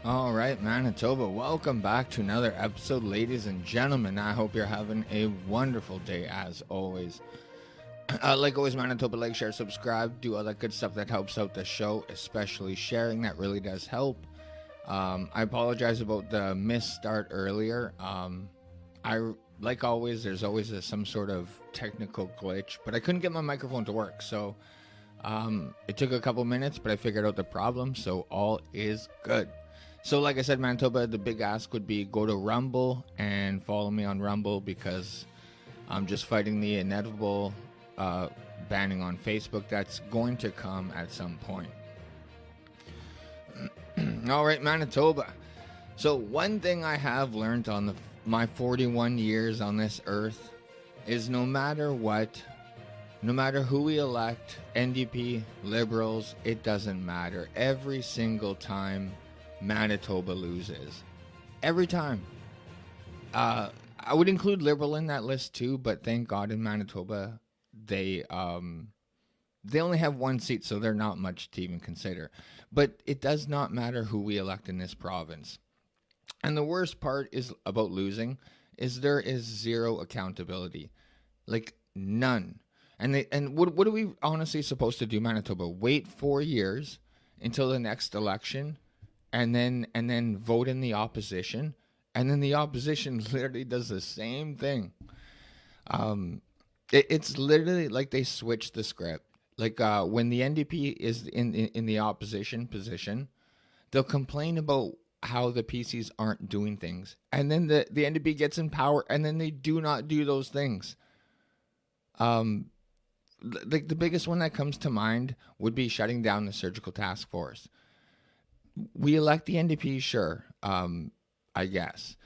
All right, Manitoba, welcome back to another episode, ladies and gentlemen. I hope you're having a wonderful day as always. Like always, Manitoba, like, share, subscribe, do all that good stuff that helps out the show, especially sharing. That really does help. I apologize about the missed start earlier. Like always, there's always some sort of technical glitch, but I couldn't get my microphone to work, so it took a couple minutes, but I figured out the problem, so all is good. So like I said, Manitoba, the big ask would be go to Rumble and follow me on Rumble because I'm just fighting the inevitable banning on Facebook that's going to come at some point. All right, Manitoba. So one thing I have learned on my 41 years on this earth is no matter what, no matter who we elect, NDP, Liberals, it doesn't matter. Every single time Manitoba loses. Every time. I would include Liberal in that list too, but thank God in Manitoba they only have one seat, so they're not much to even consider. But it does not matter who we elect in this province. And the worst part is about losing is there is zero accountability. Like none. And what are we honestly supposed to do, Manitoba? Wait 4 years until the next election and then vote in the opposition, and then the opposition literally does the same thing. It's literally like they switched the script. Like when the NDP is in the opposition position, they'll complain about how the PCs aren't doing things, and then the NDP gets in power, and then they do not do those things. Like the biggest one that comes to mind would be shutting down the surgical task force. We elect the NDP, sure, I guess.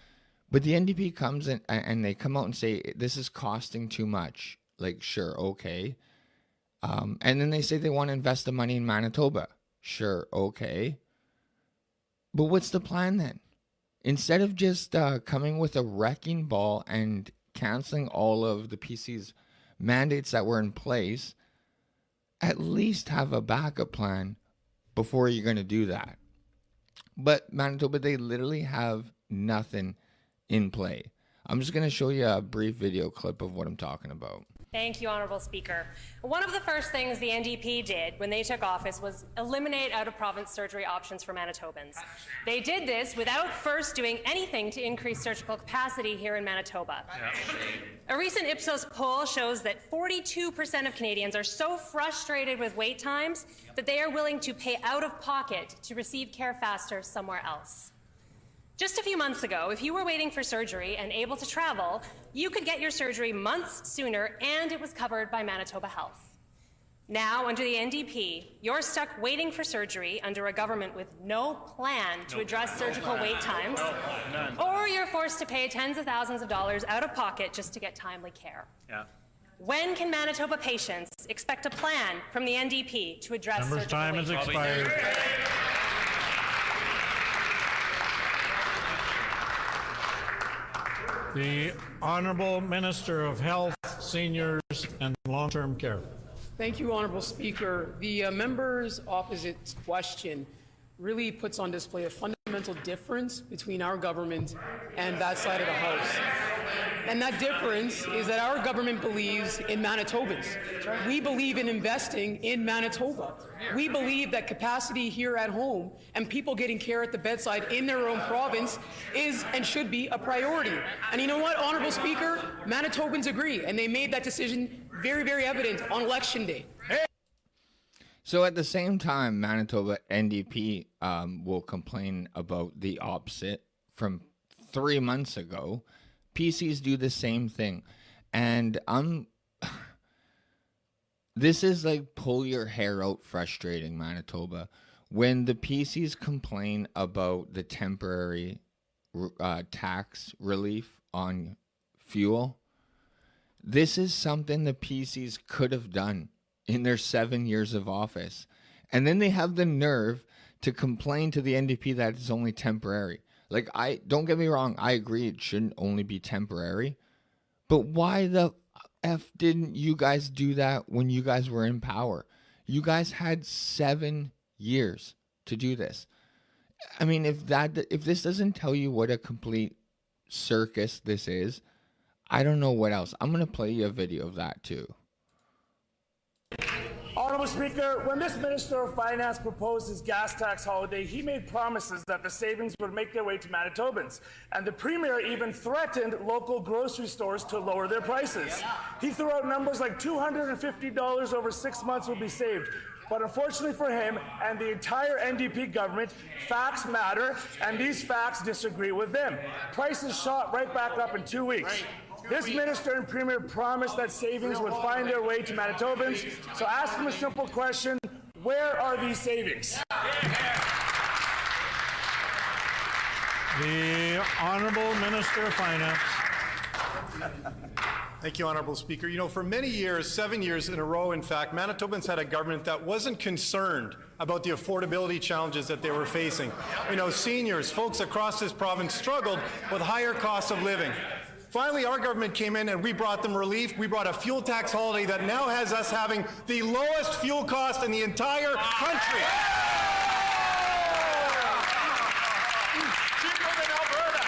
But the NDP comes in and they come out and say, this is costing too much. Like, sure, okay. And then they say they want to invest the money in Manitoba. Sure, okay. But what's the plan then? Instead of just coming with a wrecking ball and canceling all of the PC's mandates that were in place, at least have a backup plan before you're going to do that. But Manitoba, they literally have nothing in play. I'm just going to show you a brief video clip of what I'm talking about. Thank you, Honourable Speaker. One of the first things the NDP did when they took office was eliminate out-of-province surgery options for Manitobans. They did this without first doing anything to increase surgical capacity here in Manitoba. Yeah. A recent Ipsos poll shows that 42% of Canadians are so frustrated with wait times that they are willing to pay out of pocket to receive care faster somewhere else. Just a few months ago, if you were waiting for surgery and able to travel, you could get your surgery months sooner, and it was covered by Manitoba Health. Now, under the NDP, you're stuck waiting for surgery under a government with no plan to address surgical wait times, or you're forced to pay tens of thousands of dollars out of pocket just to get timely care. Yeah. When can Manitoba patients expect a plan from the NDP to address surgical wait times? Member's time has expired. The Honourable Minister of Health, Seniors and Long-Term Care. Thank you, Honourable Speaker. The member's opposite question really puts on display a fundamental difference between our government and that side of the House. And that difference is that our government believes in Manitobans. We believe in investing in Manitoba. We believe that capacity here at home and people getting care at the bedside in their own province is and should be a priority. And you know what, Honourable Speaker? Manitobans agree, and they made that decision very, very evident on Election Day. So at the same time, Manitoba NDP will complain about the opposite from 3 months ago. PCs do the same thing. And this is like pull your hair out frustrating, Manitoba. When the PCs complain about the temporary tax relief on fuel, this is something the PCs could have done in their 7 years of office. And then they have the nerve to complain to the NDP that it's only temporary. Like, don't get me wrong, I agree it shouldn't only be temporary. But why the F didn't you guys do that when you guys were in power? You guys had 7 years to do this. I mean, if this doesn't tell you what a complete circus this is, I don't know what else. I'm going to play you a video of that too. Honourable Speaker, when this Minister of Finance proposed his gas tax holiday, he made promises that the savings would make their way to Manitobans. And the Premier even threatened local grocery stores to lower their prices. He threw out numbers like $250 over 6 months would be saved. But unfortunately for him and the entire NDP government, facts matter, and these facts disagree with them. Prices shot right back up in 2 weeks. This Minister and Premier promised that savings would find their way to Manitobans. So ask him a simple question: where are these savings? The Honourable Minister of Finance. Thank you, Honourable Speaker. You know, for many years, 7 years in a row, in fact, Manitobans had a government that wasn't concerned about the affordability challenges that they were facing. You know, seniors, folks across this province struggled with higher costs of living. Finally, our government came in and we brought them relief. We brought a fuel tax holiday that now has us having the lowest fuel cost in the entire country. Cheaper than Alberta.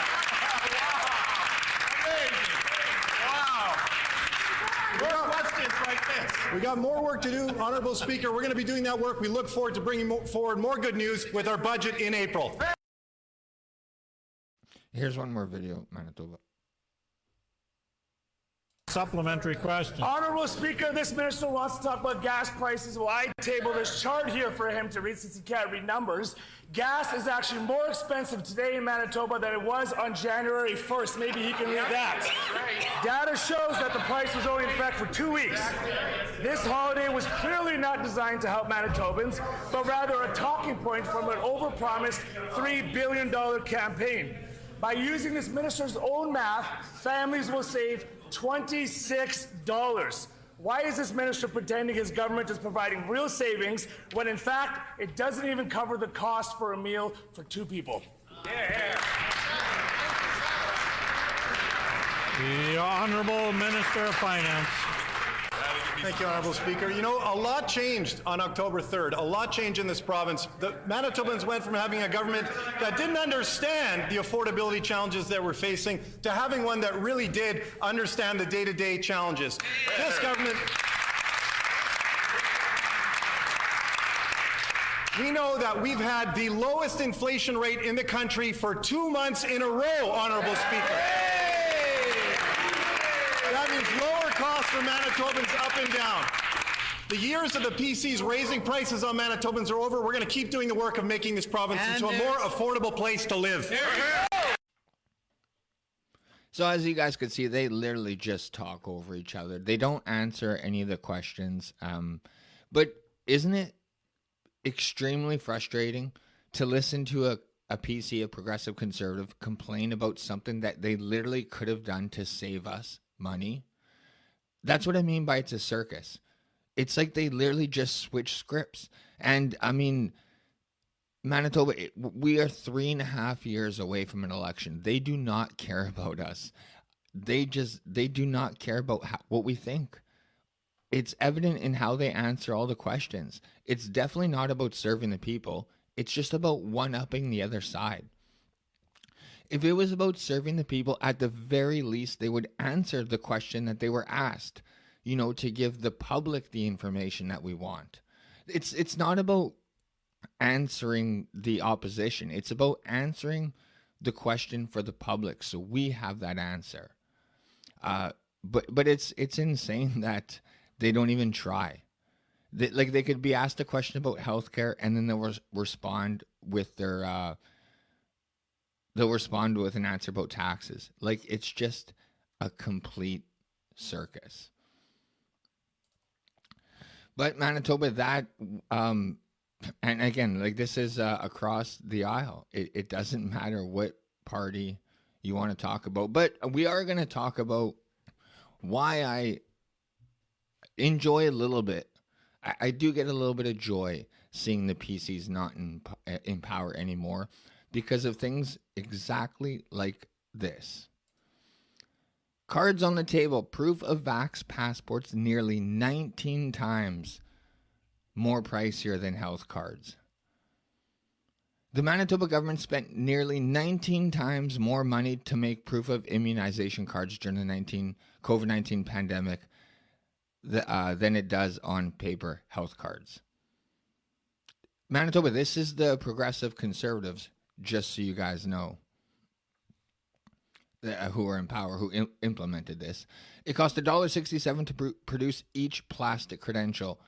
Amazing. Wow. More questions like this. We got more work to do, Honourable Speaker. We're going to be doing that work. We look forward to bringing forward more good news with our budget in April. Here's one more video, Manitoba. Supplementary question. Honourable Speaker, this minister wants to talk about gas prices. Well, I table this chart here for him to read since he can't read numbers. Gas is actually more expensive today in Manitoba than it was on January 1st. Maybe he can read that. Data shows that the price was only in effect for 2 weeks. This holiday was clearly not designed to help Manitobans, but rather a talking point from an overpromised $3 billion campaign. By using this minister's own math, families will save $26. Why is this minister pretending his government is providing real savings when in fact it doesn't even cover the cost for a meal for 2 people? The Honourable Minister of Finance. Thank you, Honourable Speaker. You know, a lot changed on October 3rd. A lot changed in this province. The Manitobans went from having a government that didn't understand the affordability challenges that we're facing to having one that really did understand the day-to-day challenges. This government... We know that we've had the lowest inflation rate in the country for 2 months in a row, Honourable Speaker. That means lower costs for Manitobans up and down. The years of the PCs raising prices on Manitobans are over. We're going to keep doing the work of making this province into a more affordable place to live. So as you guys could see, they literally just talk over each other. They don't answer any of the questions. But isn't it extremely frustrating to listen to a PC, a progressive conservative, complain about something that they literally could have done to save us money? That's what I mean by it's a circus. It's like they literally just switch scripts. And I mean, Manitoba, we are 3.5 years away from an election. They do not care about us. They do not care about what we think. It's evident in how they answer all the questions. It's definitely not about serving the people. It's just about one-upping the other side. If it was about serving the people, at the very least, they would answer the question that they were asked, you know, to give the public the information that we want. It's not about answering the opposition. It's about answering the question for the public, so we have that answer. But it's insane that they don't even try. They could be asked a question about healthcare, and then they'll respond with their they'll respond with an answer about taxes. Like, it's just a complete circus. But Manitoba, that and again, like, this is across the aisle. It doesn't matter what party you want to talk about. But we are going to talk about why I enjoy a little bit. I do get a little bit of joy seeing the PCs not in power anymore because of things exactly like this. Cards on the table, proof of vax passports nearly 19 times more pricier than health cards. The Manitoba government spent nearly 19 times more money to make proof of immunization cards during the COVID-19 pandemic than it does on paper health cards. Manitoba, this is the progressive conservatives, just so you guys know, who are in power, who implemented this. It cost $1.67 to produce each plastic credential.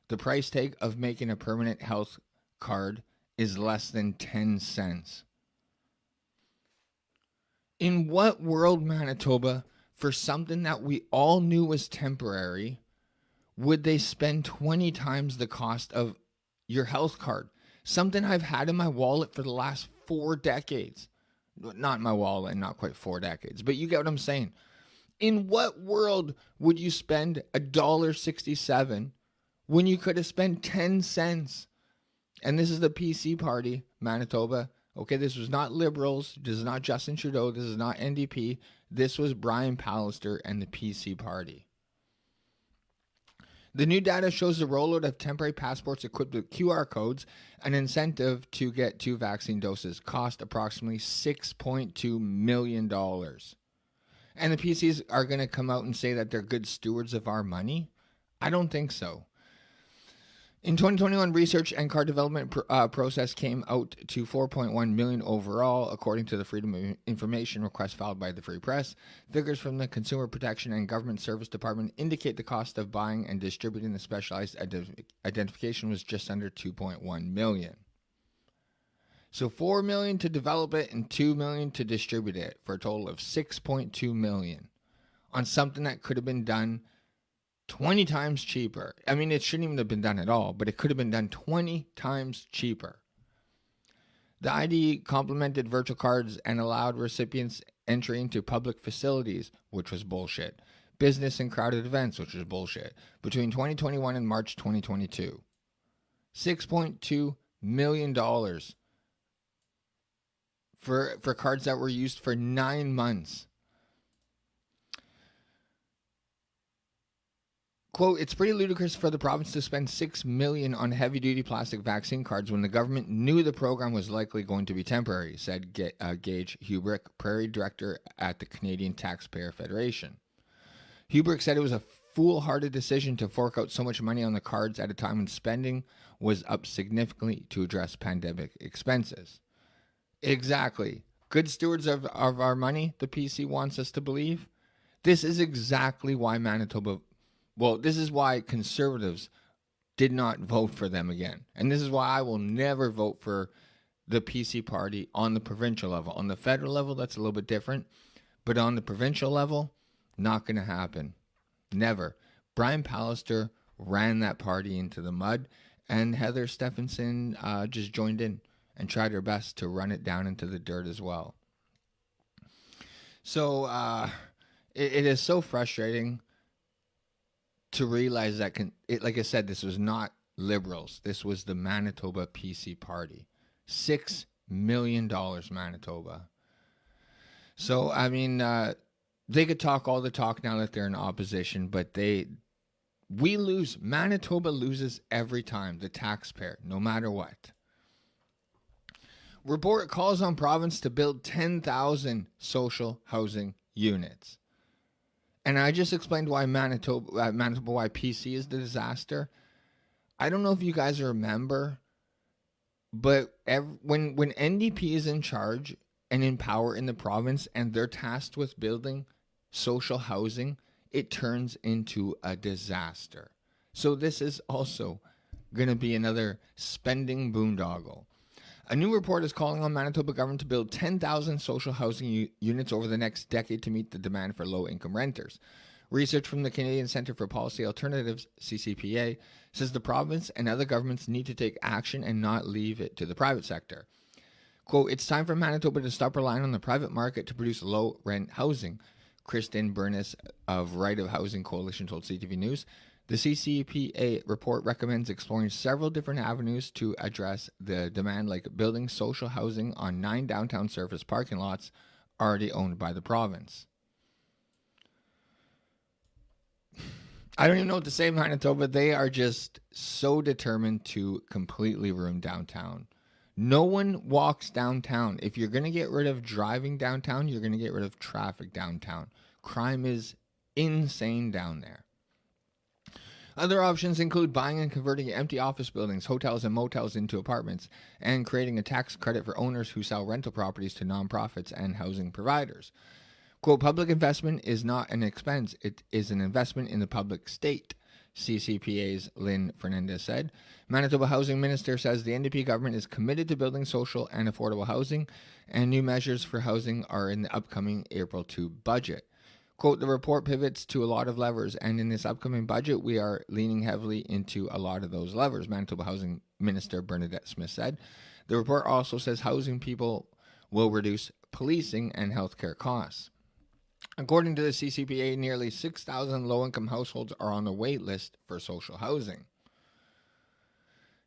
The price tag of making a permanent health card is less than 10 cents. In what world, Manitoba, for something that we all knew was temporary, would they spend 20 times the cost of your health card? Something I've had in my wallet for the last 4 decades. Not in my wallet, not quite 4 decades, but you get what I'm saying. In what world would you spend $1.67 when you could have spent 10 cents? And this is the PC party, Manitoba. Okay, this was not Liberals. This is not Justin Trudeau. This is not NDP. This was Brian Pallister and the PC party. The new data shows the rollout of temporary passports equipped with QR codes, an incentive to get 2 vaccine doses, cost approximately $6.2 million. And the PCs are going to come out and say that they're good stewards of our money? I don't think so. In 2021, research and card development process came out to $4.1 million overall, according to the Freedom of Information request filed by the Free Press. Figures from the Consumer Protection and Government Service Department indicate the cost of buying and distributing the specialized identification was just under $2.1 million. So $4 million to develop it and $2 million to distribute it, for a total of $6.2 million on something that could have been done 20 times cheaper. I mean, it shouldn't even have been done at all, but it could have been done 20 times cheaper. The ID complemented virtual cards and allowed recipients entry into public facilities, which was bullshit. Business and crowded events, which was bullshit, between 2021 and March 2022. $6.2 million for cards that were used for 9 months. Quote, it's pretty ludicrous for the province to spend $6 million on heavy-duty plastic vaccine cards when the government knew the program was likely going to be temporary, said Gage Hubrick, Prairie Director at the Canadian Taxpayer Federation. Hubrick said it was a foolhardy decision to fork out so much money on the cards at a time when spending was up significantly to address pandemic expenses. Exactly. Good stewards of our money, the PC wants us to believe. This is exactly why this is why conservatives did not vote for them again. And this is why I will never vote for the PC party on the provincial level. On the federal level, that's a little bit different. But on the provincial level, not going to happen. Never. Brian Pallister ran that party into the mud, and Heather Stephenson just joined in and tried her best to run it down into the dirt as well. So it is so frustrating to realize that, like I said, this was not Liberals. This was the Manitoba PC party. $6 million, Manitoba. So, I mean, they could talk all the talk now that they're in opposition, but we lose. Manitoba loses every time, the taxpayer, no matter what. Report calls on province to build 10,000 social housing units. And I just explained why Manitoba, why PC is the disaster. I don't know if you guys remember, but when NDP is in charge and in power in the province and they're tasked with building social housing, it turns into a disaster. So this is also going to be another spending boondoggle. A new report is calling on Manitoba government to build 10,000 social housing units over the next decade to meet the demand for low-income renters. Research from the Canadian Centre for Policy Alternatives, CCPA, says the province and other governments need to take action and not leave it to the private sector. Quote, it's time for Manitoba to stop relying on the private market to produce low-rent housing, Kristen Burness of Right of Housing Coalition told CTV News. The CCPA report recommends exploring several different avenues to address the demand, like building social housing on 9 downtown surface parking lots already owned by the province. I don't even know what to say, Manitoba. They are just so determined to completely ruin downtown. No one walks downtown. If you're going to get rid of driving downtown, you're going to get rid of traffic downtown. Crime is insane down there. Other options include buying and converting empty office buildings, hotels, and motels into apartments, and creating a tax credit for owners who sell rental properties to nonprofits and housing providers. Quote, public investment is not an expense, it is an investment in the public state, CCPA's Lynn Fernandez said. Manitoba Housing Minister says the NDP government is committed to building social and affordable housing, and new measures for housing are in the upcoming April 2 budget. Quote, the report pivots to a lot of levers, and in this upcoming budget, we are leaning heavily into a lot of those levers, Manitoba Housing Minister Bernadette Smith said. The report also says housing people will reduce policing and healthcare costs. According to the CCPA, nearly 6,000 low-income households are on the wait list for social housing.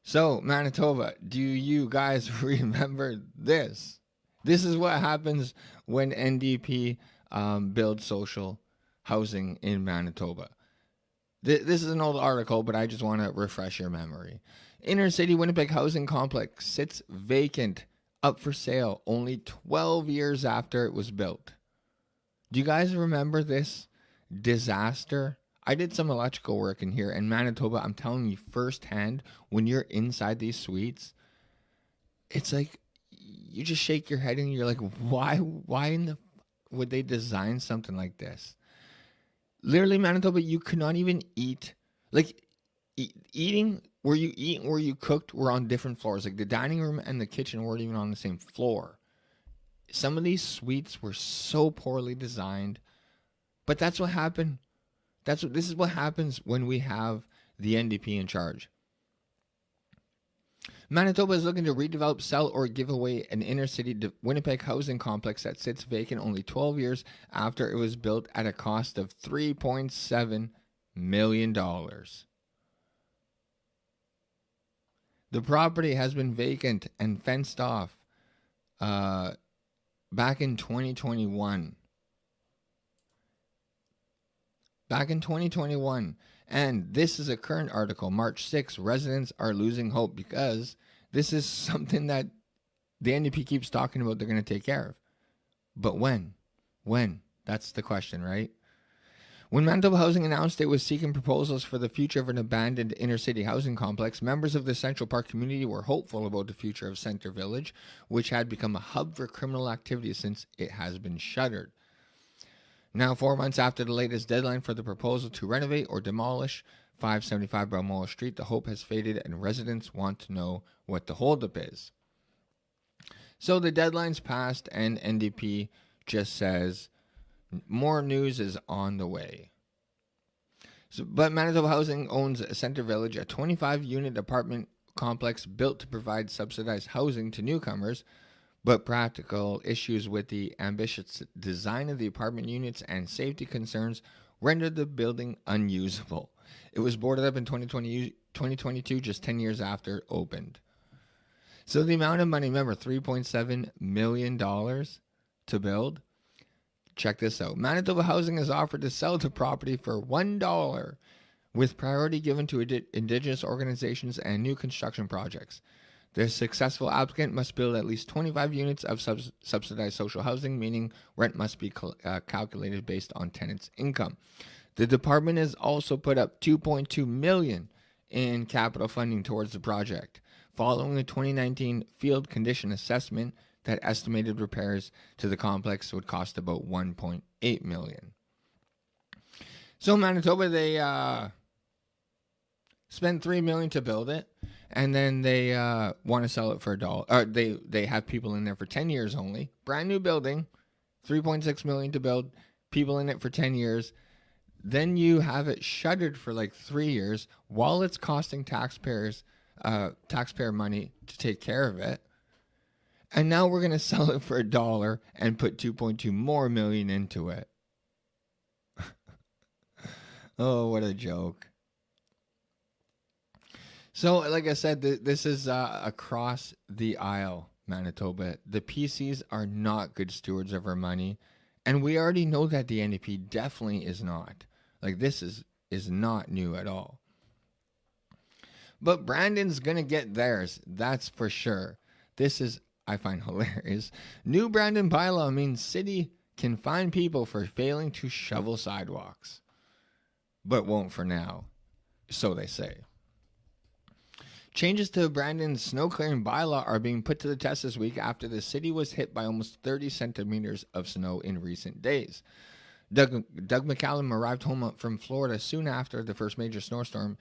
So, Manitoba, do you guys remember this? This is what happens when NDP builds social housing in Manitoba. This is an old article, but I just want to refresh your memory. Inner city Winnipeg housing complex sits vacant, up for sale, only 12 years after it was built. Do you guys remember this disaster? I did some electrical work in here, and Manitoba, I'm telling you firsthand, when you're inside these suites, it's like you just shake your head and you're like, why in the would they design something like this? Literally, Manitoba, you could not even eat. Like, eating, where you cooked were on different floors. Like, the dining room and the kitchen weren't even on the same floor. Some of these suites were so poorly designed. But that's what happened. This is what happens when we have the NDP in charge. Manitoba is looking to redevelop, sell, or give away an inner-city Winnipeg housing complex that sits vacant only 12 years after it was built at a cost of $3.7 million. The property has been vacant and fenced off back in 2021. And this is a current article, March 6. Residents are losing hope because this is something that the NDP keeps talking about they're going to take care of. But when? When? That's the question, right? When Manitoba Housing announced it was seeking proposals for the future of an abandoned inner-city housing complex, members of the Central Park community were hopeful about the future of Centre Village, which had become a hub for criminal activity since it has been shuttered. Now, 4 months after the latest deadline for the proposal to renovate or demolish 575 Balmoral Street, the hope has faded and residents want to know what the holdup is. So the deadline's passed and NDP just says more news is on the way. But Manitoba Housing owns Centre Village, a 25-unit apartment complex built to provide subsidized housing to newcomers, but practical issues with the ambitious design of the apartment units and safety concerns rendered the building unusable. It was boarded up in 2022, just 10 years after it opened. So the amount of money, remember, $3.7 million to build. Check this out. Manitoba Housing has offered to sell the property for $1, with priority given to Indigenous organizations and new construction projects. The successful applicant must build at least 25 units of subsidized social housing, meaning rent must be calculated based on tenants' income. The department has also put up $2.2 million in capital funding towards the project, following the 2019 field condition assessment that estimated repairs to the complex would cost about $1.8 million. So Manitoba, they spent $3 million to build it. And then they want to sell it for $1. They have people in there for 10 years only. Brand new building, $3.6 million to build, people in it for 10 years. Then you have it shuttered for like 3 years while it's costing taxpayer money to take care of it. And now we're going to sell it for $1 and put $2.2 more million into it. Oh, what a joke. So, like I said, this is across the aisle, Manitoba. The PCs are not good stewards of our money, and we already know that the NDP definitely is not. Like, this is not new at all. But Brandon's going to get theirs, that's for sure. This is, I find hilarious. New Brandon bylaw means city can fine people for failing to shovel sidewalks, but won't for now, so they say. Changes to Brandon's snow clearing bylaw are being put to the test this week after the city was hit by almost 30 centimeters of snow in recent days. Doug McCallum arrived home from Florida soon after the first major snowstorm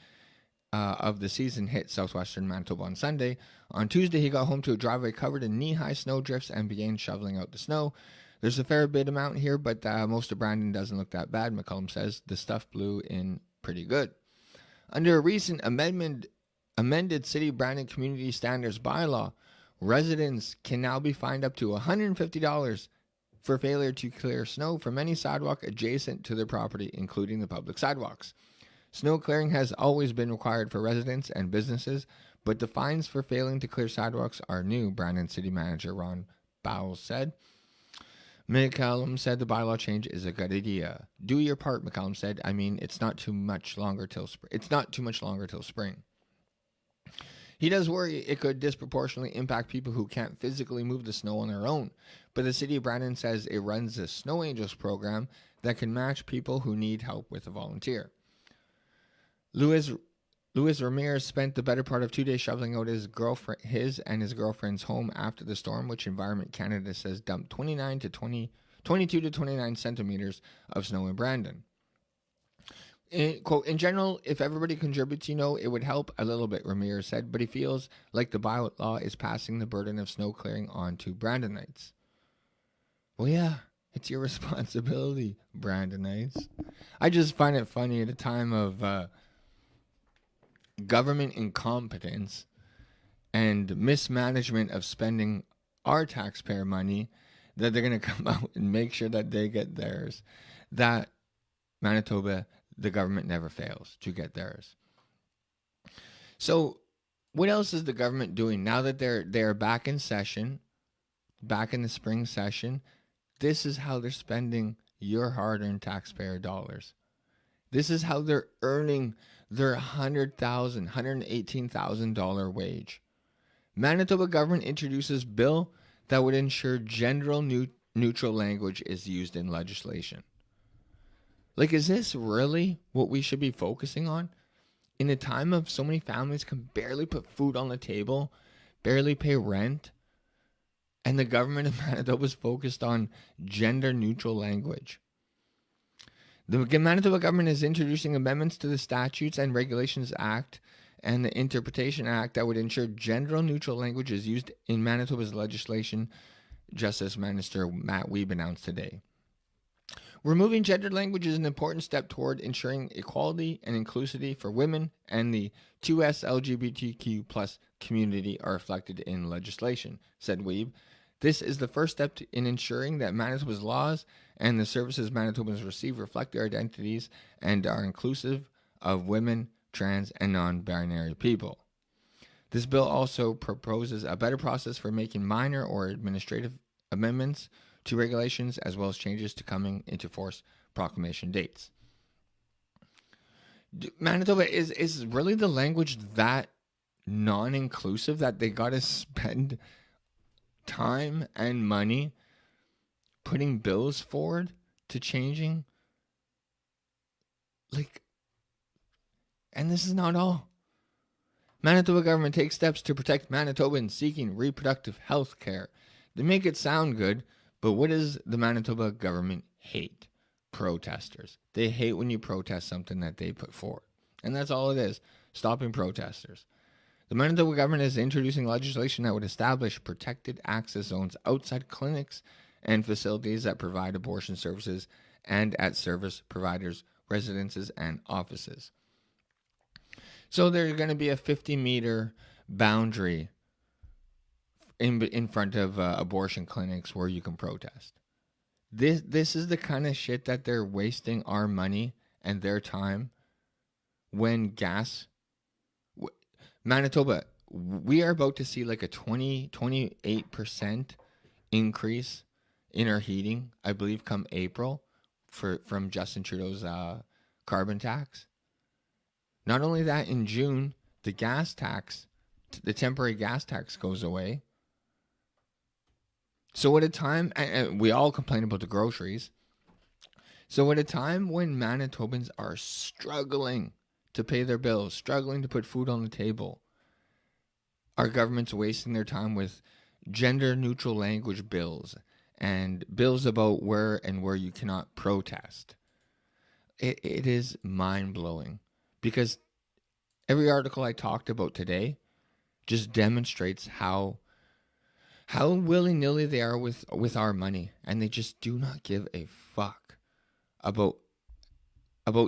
of the season hit southwestern Manitoba on Sunday. On Tuesday, he got home to a driveway covered in knee-high snow drifts and began shoveling out the snow. There's a fair bit amount here, but most of Brandon doesn't look that bad, McCallum says. The stuff blew in pretty good. Under a recent amended City Brandon Community Standards bylaw, residents can now be fined up to $150 for failure to clear snow from any sidewalk adjacent to their property, including the public sidewalks. Snow clearing has always been required for residents and businesses, but the fines for failing to clear sidewalks are new, Brandon City Manager Ron Bowles said. McCallum said the bylaw change is a good idea. Do your part, McCallum said. I mean, it's not too much longer till spring. He does worry it could disproportionately impact people who can't physically move the snow on their own, but the city of Brandon says it runs a Snow Angels program that can match people who need help with a volunteer. Luis Ramirez spent the better part of 2 days shoveling out his and his girlfriend's home after the storm, which Environment Canada says dumped 22 to 29 centimeters of snow in Brandon. Quote, in general, if everybody contributes, it would help a little bit, Ramirez said, but he feels like the bylaw is passing the burden of snow clearing on to Brandonites. Well, yeah, it's your responsibility, Brandonites. I just find it funny at a time of government incompetence and mismanagement of spending our taxpayer money that they're going to come out and make sure that they get theirs. That Manitoba, the government never fails to get theirs. So what else is the government doing now that they're back in session, back in the spring session? This is how they're spending your hard-earned taxpayer dollars. This is how they're earning their $118,000 wage. Manitoba government introduces bill that would ensure gender neutral language is used in legislation. Like, is this really what we should be focusing on? In a time of so many families can barely put food on the table, barely pay rent, and the government of Manitoba is focused on gender neutral language. The Manitoba government is introducing amendments to the Statutes and Regulations Act and the Interpretation Act that would ensure gender neutral language is used in Manitoba's legislation, Justice Minister Matt Wiebe announced today. Removing gendered language is an important step toward ensuring equality and inclusivity for women, and the 2S LGBTQ plus community are reflected in legislation, said Wiebe. This is the first step in ensuring that Manitoba's laws and the services Manitobans receive reflect their identities and are inclusive of women, trans, and non-binary people. This bill also proposes a better process for making minor or administrative amendments to regulations, as well as changes to coming into force proclamation dates. Manitoba is really the language that non-inclusive that they got to spend time and money putting bills forward to changing. And this is not all. Manitoba government takes steps to protect Manitobans seeking reproductive health care. They make it sound good, but what does the Manitoba government hate? Protesters. They hate when you protest something that they put forward. And that's all it is, stopping protesters. The Manitoba government is introducing legislation that would establish protected access zones outside clinics and facilities that provide abortion services and at service providers' residences and offices. So there's going to be a 50-meter boundary in front of abortion clinics where you can protest. This is the kind of shit that they're wasting our money and their time when Manitoba, we are about to see like a 28% increase in our heating, I believe, come April from Justin Trudeau's carbon tax. Not only that, in June, the gas tax, the temporary gas tax goes away. So at a time, and we all complain about the groceries. So at a time when Manitobans are struggling to pay their bills, struggling to put food on the table, our government's wasting their time with gender-neutral language bills and bills about where you cannot protest. It is mind-blowing, because every article I talked about today just demonstrates how willy-nilly they are with our money, and they just do not give a fuck about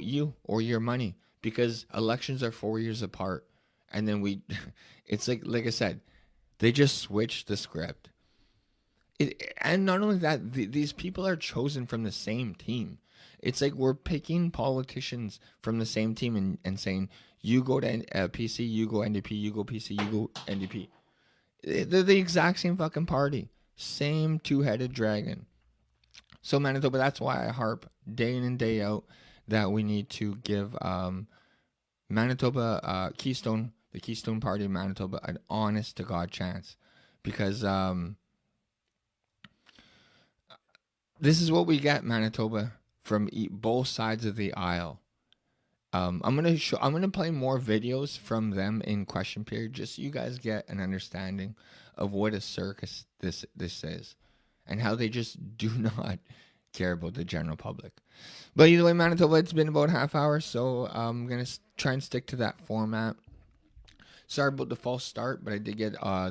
you or your money, because elections are 4 years apart, and then it's like I said, they just switch the script. And not only that, these people are chosen from the same team. It's like we're picking politicians from the same team and saying, you go to PC, you go NDP, you go PC, you go NDP. They're the exact same fucking party. Same two-headed dragon. So Manitoba, that's why I harp day in and day out that we need to give Manitoba, the Keystone Party of Manitoba, an honest-to-God chance. Because this is what we get, Manitoba, from both sides of the aisle. I'm gonna play more videos from them in question period, just so you guys get an understanding of what a circus this is, and how they just do not care about the general public. But either way, Manitoba, it's been about a half hour, so I'm gonna try and stick to that format. Sorry about the false start, but I did get I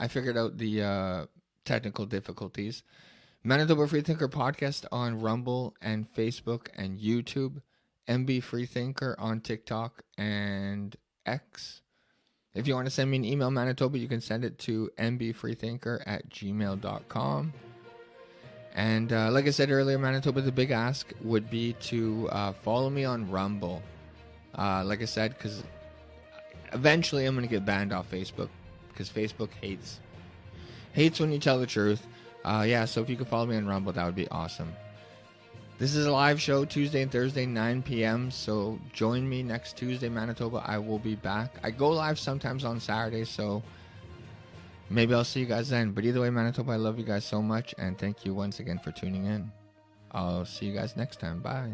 figured out the technical difficulties. Manitoba Freethinker podcast on Rumble and Facebook and YouTube. MB Freethinker on TikTok and X. If you want to send me an email, Manitoba, you can send it to mbfreethinker@gmail.com. And like I said earlier, Manitoba, the big ask would be to follow me on Rumble. Like I said, because eventually I'm going to get banned off Facebook, because Facebook hates when you tell the truth. So if you could follow me on Rumble, that would be awesome. This is a live show Tuesday and Thursday, 9 p.m. So join me next Tuesday, Manitoba. I will be back. I go live sometimes on Saturday, so maybe I'll see you guys then. But either way, Manitoba, I love you guys so much, and thank you once again for tuning in. I'll see you guys next time. Bye.